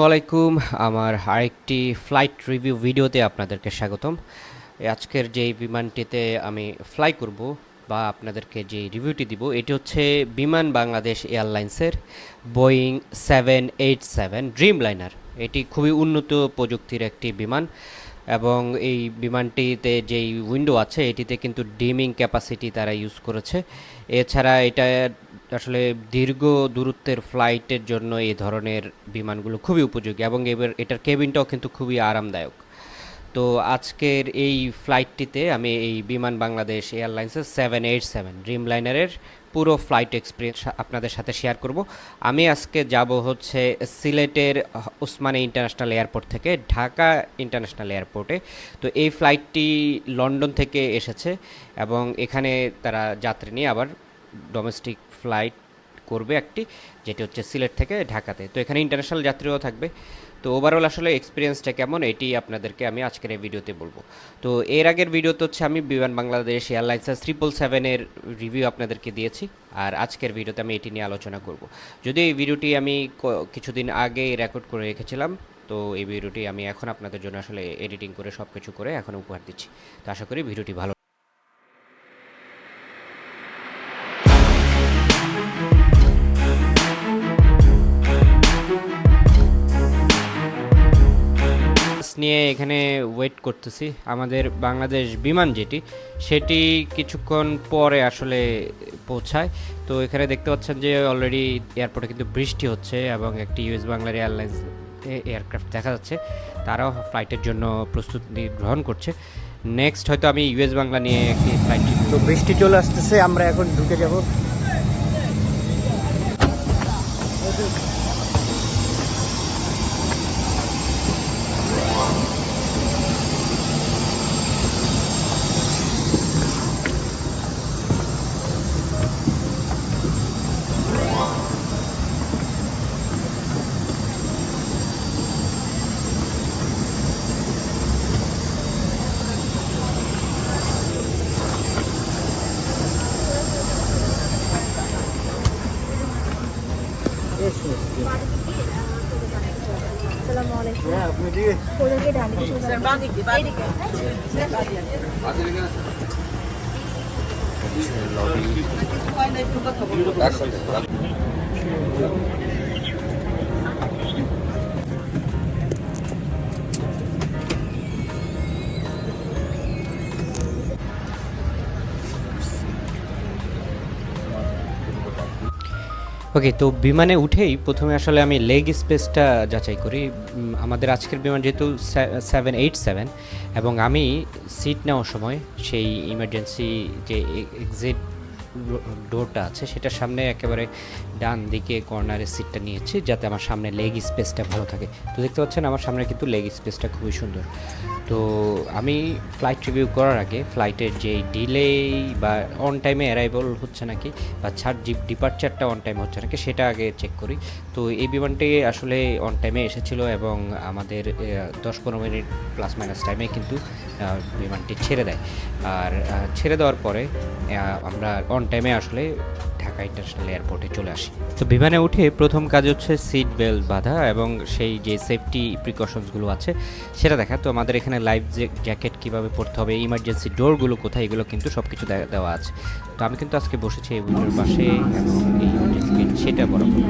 ওয়ালাইকুম। আমার আরেকটি ফ্লাইট রিভিউ ভিডিওতে আপনাদেরকে স্বাগতম। আজকের যেই বিমানটিতে আমি ফ্লাই করব বা আপনাদেরকে যে রিভিউটি দিব এটি হচ্ছে বিমান বাংলাদেশ এয়ারলাইন্সের বোয়িং 787 ড্রিম লাইনার। এটি খুবই উন্নত প্রযুক্তির একটি বিমান এবং এই বিমানটিতে যেই উইন্ডো আছে এটিতে কিন্তু ডিমিং ক্যাপাসিটি তারা ইউজ করেছে। এছাড়া এটা আসলে দীর্ঘ দূরত্বের ফ্লাইটের জন্য এই ধরনের বিমানগুলো খুবই উপযোগী এবং এবার এটার কেবিনটাও কিন্তু খুবই আরামদায়ক। তো আজকের এই ফ্লাইটটিতে আমি এই বিমান বাংলাদেশ এয়ারলাইন্সের 787 ড্রিম লাইনারের পুরো ফ্লাইট এক্সপিরিয়েন্স আপনাদের সাথে শেয়ার করব। আমি আজকে যাব হচ্ছে সিলেটের ওসমানী ইন্টারন্যাশনাল এয়ারপোর্ট থেকে ঢাকা ইন্টারন্যাশনাল এয়ারপোর্টে। তো এই ফ্লাইটটি লন্ডন থেকে এসেছে এবং এখানে তারা যাত্রী নিয়ে আবার ডোমেস্টিক ফ্লাইট করবে একটি, যেটি হচ্ছে সিলেট থেকে ঢাকাতে। তো এখানে ইন্টারন্যাশনাল যাত্রীও থাকবে। তো ওভারঅল আসলে এক্সপিরিয়েন্সটা কেমন এটি আপনাদেরকে আমি আজকের এই ভিডিওতে বলবো। তো এর আগের ভিডিওতে হচ্ছে আমি বিমান বাংলাদেশ এয়ারলাইন্সের 777-এর রিভিউ আপনাদেরকে দিয়েছি, আর আজকের ভিডিওতে আমি এটি নিয়ে আলোচনা করব। যদিও এই ভিডিওটি আমি কিছুদিন আগে রেকর্ড করে রেখেছিলাম, তো এই ভিডিওটি আমি এখন আপনাদের জন্য আসলে এডিটিং করে সব কিছু করে এখন উপহার দিচ্ছি। তো আশা করি ভিডিওটি ভালো। নিয়ে এখানে ওয়েট করতেছি আমাদের বাংলাদেশ বিমান যেটি সেটি কিছুক্ষণ পরে আসলে পৌঁছায়। তো এখানে দেখতে পাচ্ছেন যে অলরেডি এয়ারপোর্টে কিন্তু বৃষ্টি হচ্ছে এবং একটি ইউএস বাংলার এয়ারলাইন্স এয়ারক্রাফট দেখা যাচ্ছে, তারাও ফ্লাইটের জন্য প্রস্তুতি গ্রহণ করছে। নেক্সট হয়তো আমি ইউএস বাংলা নিয়ে একটি ফ্লাইট। তো বৃষ্টি চলে আসতেছে, আমরা এখন ঢুকে যাব। ওকে, তো বিমানে উঠেই প্রথমে আসলে আমি লেগ স্পেসটা যাচাই করি। আমাদের আজকের বিমান যেহেতু 787 এবং আমি সিট নেওয়ার সময় সেই ইমার্জেন্সি যে এক্সিট ডোরটা আছে সেটার সামনে একেবারে ডান দিকে কর্নারের সিটটা নিয়েছি যাতে আমার সামনে লেগ স্পেসটা ভালো থাকে। তো দেখতে পাচ্ছেন আমার সামনে কিন্তু লেগ স্পেসটা খুবই সুন্দর। তো আমি ফ্লাইট রিভিউ করার আগে ফ্লাইটের যেই ডিলে বা অন টাইমে অ্যারাইভাল হচ্ছে নাকি বা ডিপার্চারটা অন টাইম হচ্ছে নাকি সেটা আগে চেক করি। তো এই বিমানটি আসলে অন টাইমে এসেছিল এবং আমাদের 10-15 মিনিট প্লাস মাইনাস টাইমে কিন্তু বিমানটি ছেড়ে দেয়। আর ছেড়ে দেওয়ার পরে আমরা অন টাইমে আসলে ঢাকা ইন্টারন্যাশনাল এয়ারপোর্টে চলে আসি। তো বিমানে উঠে প্রথম কাজ হচ্ছে সিট বেল্ট বাঁধা এবং সেই যে সেফটি প্রিকশনসগুলো আছে সেটা দেখা। তো আমাদের এখানে লাইফ জ্যাকেট কীভাবে পরতে হবে, ইমার্জেন্সি ডোরগুলো কোথায়, এগুলো কিন্তু সব কিছু দেওয়া আছে। তো আমি কিন্তু আজকে বসেছি এই উইন্ডোর পাশে এবং এই ইমার্জেন্সি সেটা বরাবর।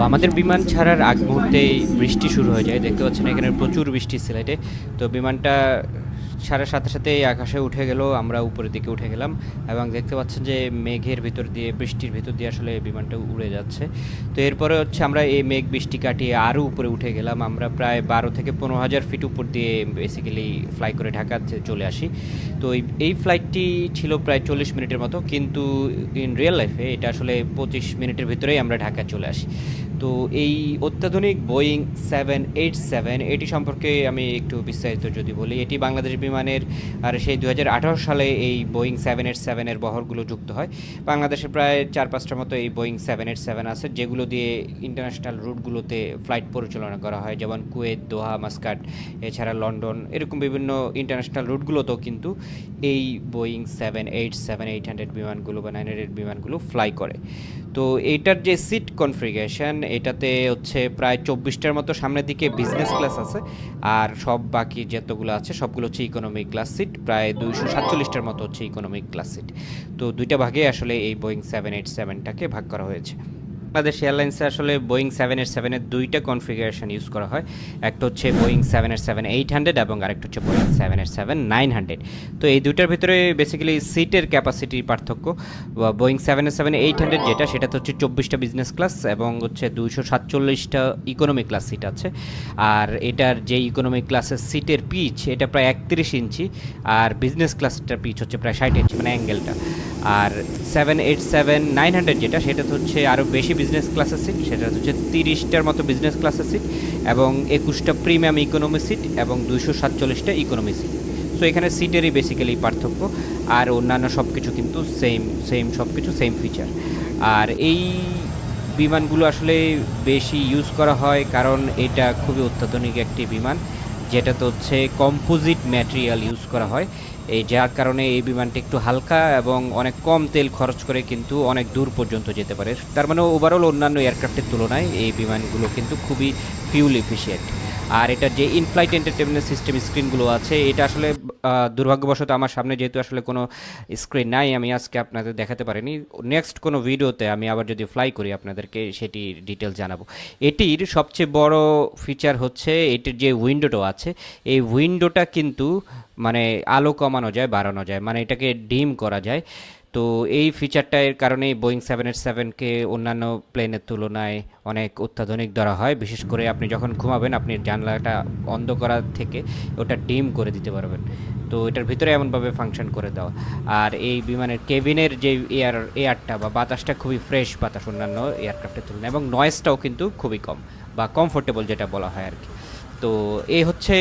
আমাদের বিমান ছাড়ার আগ মুহূর্তেই বৃষ্টি শুরু হয়ে যায়, দেখতে পাচ্ছেন এখানে প্রচুর বৃষ্টি সিলেটে। তো বিমানটা ছাড়ার সাথে সাথেই আকাশে উঠে গেল, আমরা উপরের দিকে উঠে গেলাম এবং দেখতে পাচ্ছেন যে মেঘের ভিতর দিয়ে, বৃষ্টির ভিতর দিয়ে আসলে বিমানটা উড়ে যাচ্ছে। তো এরপরে হচ্ছে আমরা এই মেঘ বৃষ্টি কাটিয়ে আরও উপরে উঠে গেলাম, আমরা প্রায় 12 থেকে 15 হাজার ফিট উপর দিয়ে বেসিক্যালি ফ্লাই করে ঢাকাতে চলে আসি। তো এই ফ্লাইটটি ছিল প্রায় 40 মিনিটের মতো, কিন্তু ইন রিয়েল লাইফে এটা আসলে 25 মিনিটের ভিতরেই আমরা ঢাকা চলে আসি। তো এই অত্যাধুনিক বোয়িং 787 এটি সম্পর্কে আমি একটু বিস্তারিত যদি বলি, এটি বাংলাদেশ বিমানের আর সেই 2018 সালে এই বোয়িং 787-এর বহরগুলো যুক্ত হয়। বাংলাদেশে প্রায় 4-5টার মতো এই বোয়িং 787 আছে, যেগুলো দিয়ে ইন্টারন্যাশনাল রুটগুলোতে ফ্লাইট পরিচালনা করা হয়, যেমন কুয়েত, দোহা, মাস্কাট, এছাড়া লন্ডন, এরকম বিভিন্ন ইন্টারন্যাশনাল রুটগুলোতেও কিন্তু এই বোয়িং 787-800 বিমানগুলো বা 900 বিমানগুলো ফ্লাই করে। তো এইটার যে সিট কনফিগারেশন, এটাতে হচ্ছে প্রায় 24টার মতো সামনের দিকে বিজনেস ক্লাস আছে, আর সব বাকি যতগুলো আছে সবগুলো হচ্ছে ইকোনমিক ক্লাস সিট, প্রায় 247টার মতো হচ্ছে ইকোনমিক ক্লাস সিট। তো দুইটা ভাগে আসলে এই বোয়িং 787টাকে ভাগ করা হয়েছে। বাংলাদেশ এয়ারলাইন্সে আসলে বোয়িং 787-এর দুইটা কনফিগারেশন ইউজ করা হয়, একটা হচ্ছে বোয়িং 787-800 এবং আরেকটা হচ্ছে বোয়িং 787-900। তো এই দুইটার ভিতরে বেসিক্যালি সিটের ক্যাপাসিটির পার্থক্য। বোয়িং 787-800 যেটা, সেটাতে হচ্ছে 24টা বিজনেস ক্লাস এবং হচ্ছে 247টা ইকোনমি ক্লাস সিট আছে। আর এটার যে ইকোনমি ক্লাসের সিটের পিচ, এটা প্রায় 31 ইঞ্চি, আর বিজনেস ক্লাসটার পিচ হচ্ছে প্রায় 60 ইঞ্চি, মানে অ্যাঙ্গেলটা। আর 787-900 যেটা, সেটাতে হচ্ছে আরও বেশি বিজনেস ক্লাসের সিট, সেটা হচ্ছে 30টার মতো বিজনেস ক্লাসের সিট এবং 21টা প্রিমিয়াম ইকোনমি সিট এবং 247টা ইকোনমি সিট। সো এখানে সিটেরই বেসিক্যালি পার্থক্য, আর অন্যান্য সব কিছু কিন্তু সেম সব কিছু সেম ফিচার। আর এই বিমানগুলো আসলে বেশি ইউজ করা হয় কারণ এটা খুবই অত্যাধুনিক একটি বিমান, যেটাতে হচ্ছে কম্পোজিট ম্যাটেরিয়াল ইউজ করা হয়, এই যার কারণে এই বিমানটি একটু হালকা এবং অনেক কম তেল খরচ করে কিন্তু অনেক দূর পর্যন্ত যেতে পারে। তার মানে ওভারঅল অন্যান্য এয়ারক্রাফটের তুলনায় এই বিমানগুলো কিন্তু খুবই ফিউল এফিশিয়েন্ট। আর এটার যে ইনফ্লাইট এন্টারটেনমেন্ট সিস্টেম স্ক্রিনগুলো আছে, এটা আসলে দুর্ভাগ্যবশত আমার সামনে যেহেতু আসলে কোনো স্ক্রিন নাই, আমি আজকে আপনাদের দেখাতে পারিনি। নেক্সট কোনো ভিডিওতে আমি আবার যদি ফ্লাই করি আপনাদেরকে সেটি ডিটেল জানাবো। এটির সবচেয়ে বড় ফিচার হচ্ছে এটির যে উইন্ডোটা আছে, এই উইন্ডোটা কিন্তু মানে আলো কমানো যায়, বাড়ানো যায়, মানে এটাকে ডিম করা যায়। তো এই ফিচারটার কারণেই বোয়িং 787-কে অন্যান্য প্লেনের তুলনায় অনেক অত্যাধুনিক ধরা হয়। বিশেষ করে আপনি যখন ঘুমাবেন, আপনি জানলাটা বন্ধ করা থেকে ওটা ডিম করে দিতে পারবেন। তো এটার ভিতরে এমনভাবে ফাংশন করে দেওয়া। আর এই বিমানের কেবিনের যে এয়ারটা বা বাতাসটা খুবই ফ্রেশ বাতাস অন্যান্য এয়ারক্রাফটের তুলনায়, এবং নয়েজটাও কিন্তু খুবই কম বা কমফোর্টেবল যেটা বলা হয় আর কি। তো এই হচ্ছে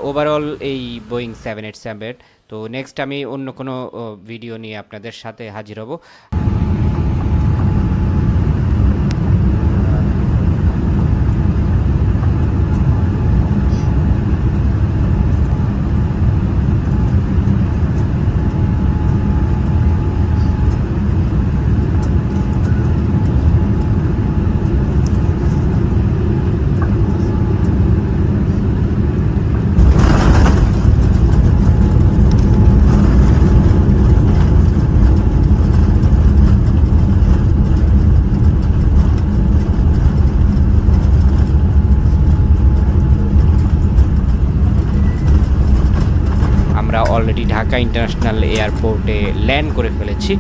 ওভারঅল এই বোয়িং 787। তো নেক্সট আমি অন্য কোনো ভিডিও নিয়ে আপনাদের সাথে হাজির হব। আমরা অলরেডি ঢাকা ইন্টারন্যাশনাল এয়ারপোর্টে ল্যান্ড করে ফেলেছি।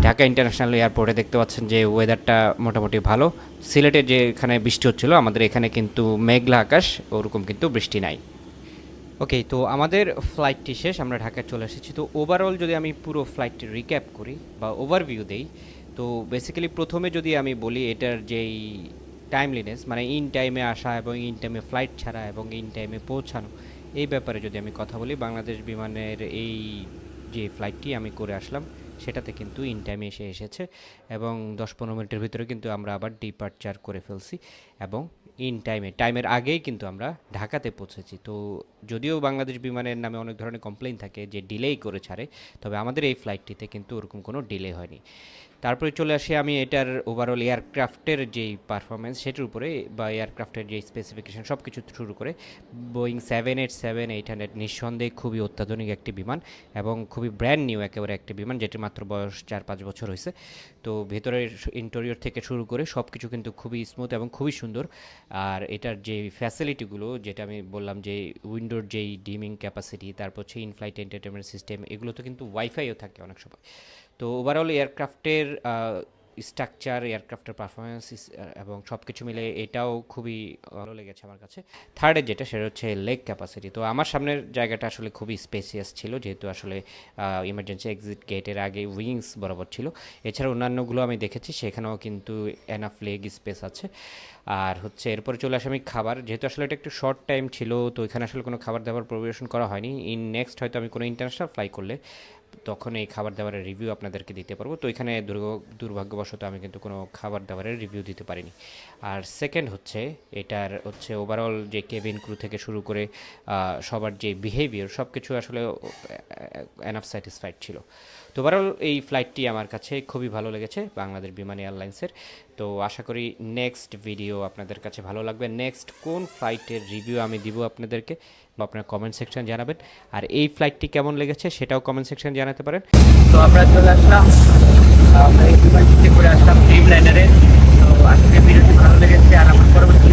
ঢাকা ইন্টারন্যাশনাল এয়ারপোর্টে দেখতে পাচ্ছেন যে ওয়েদারটা মোটামুটি ভালো। সিলেটে যেখানে বৃষ্টি হচ্ছিল, আমাদের এখানে কিন্তু মেঘলা আকাশ, ওরকম কিন্তু বৃষ্টি নাই। ওকে, তো আমাদের ফ্লাইটটি শেষ, আমরা ঢাকায় চলে এসেছি। তো ওভারঅল যদি আমি পুরো ফ্লাইটটি রিক্যাপ করি বা ওভারভিউ দেই, তো বেসিক্যালি প্রথমে যদি আমি বলি এটার যেই টাইমলিনেস, মানে ইন টাইমে আসা এবং ইন টাইমে ফ্লাইট ছাড়া এবং ইন টাইমে পৌঁছানো, এই ব্যাপারে যদি আমি কথা বলি, বাংলাদেশ বিমানের এই যে ফ্লাইটটি আমি করে আসলাম সেটাতে কিন্তু ইন টাইমে এসেছে এবং 10-15 মিনিটের ভিতরে কিন্তু আমরা আবার ডিপার্চার করে ফেলছি এবং ইন টাইমের আগেই কিন্তু আমরা ঢাকাতে পৌঁছেছি। তো যদিও বাংলাদেশ বিমানের নামে অনেক ধরনের কমপ্লেইন থাকে যে ডিলেই করে ছাড়ে, তবে আমাদের এই ফ্লাইটটিতে কিন্তু ওরকম কোনো ডিলে হয়নি। তারপরে চলে আসি আমি এটার ওভারঅল এয়ারক্রাফটের যেই পারফরমেন্স সেটার উপরে, বা এয়ারক্রাফটের যেই স্পেসিফিকেশন সব কিছু শুরু করে। বোয়িং 787-800 নিঃসন্দেহে খুবই অত্যাধুনিক একটি বিমান এবং খুবই ব্র্যান্ড নিউ একেবারে একটি বিমান, যেটির মাত্র বয়স 4-5 বছর হয়েছে। তো ভেতরের ইন্টেরিয়র থেকে শুরু করে সব কিছু কিন্তু খুবই স্মুথ এবং খুবই সুন্দর। আর এটার যে ফ্যাসিলিটিগুলো, যেটা আমি বললাম যে উইন্ডোর যেই ডিমিং ক্যাপাসিটি, তারপর হচ্ছে ইনফ্লাইট এন্টারটেনমেন্ট সিস্টেম, এগুলো তো কিন্তু ওয়াইফাইও থাকে অনেক সময়। তো ওভারঅল এয়ারক্রাফটের স্ট্রাকচার, এয়ারক্রাফটের পারফরমেন্স এবং সব কিছু মিলে এটাও খুবই ভালো লেগেছে আমার কাছে। থার্ডে যেটা, সেটা হচ্ছে লেগ ক্যাপাসিটি। তো আমার সামনের জায়গাটা আসলে খুবই স্পেসিয়াস ছিল, যেহেতু আসলে ইমার্জেন্সি এক্সিট গেটের আগে উইংস বরাবর ছিল। এছাড়া অন্যান্যগুলো আমি দেখেছি, সেখানেও কিন্তু এনাফ লেগ স্পেস আছে। আর হচ্ছে এরপরে চলে আসে আমি খাবার, যেহেতু আসলে এটা একটু শর্ট টাইম ছিল, তো এখানে আসলে কোনো খাবার দাবার পরিবেশন করা হয়নি। নেক্সট হয়তো আমি কোনো ইন্টারন্যাশনাল ফ্লাই করলে তখন এই খাবার দাবারের রিভিউ আপনাদেরকে দিতে পারবো। তো এখানে দুর্ভাগ্যবশত আমি কিন্তু কোনো খাবার দাবারের রিভিউ দিতে পারিনি। আর সেকেন্ড হচ্ছে এটার হচ্ছে ওভারঅল যে কেবিন ক্রু থেকে শুরু করে সবার যে বিহেভিয়ার, সব কিছু আসলে এনাফ স্যাটিসফাইড ছিল। তো ওভারঅল এই ফ্লাইটটি আমার কাছে খুবই ভালো লেগেছে বাংলাদেশ বিমান এয়ারলাইন্সের। তো আশা করি নেক্সট ভিডিও আপনাদের কাছে ভালো লাগবে। নেক্সট কোন ফ্লাইটের রিভিউ আমি দিব আপনাদেরকে, বা আপনার কমেন্ট সেকশন জানাবেন। আর এই ফ্লাইটটি কেমন লেগেছে সেটাও কমেন্ট সেকশন জানাতে পারেন। তো আমরা চলে আসলাম, আমরা এই বিমানটিতে করে আসলাম ড্রিম লাইনারে। তো আজকে ভিডিওটি ভালো লেগেছে, আর আমার পরবর্তী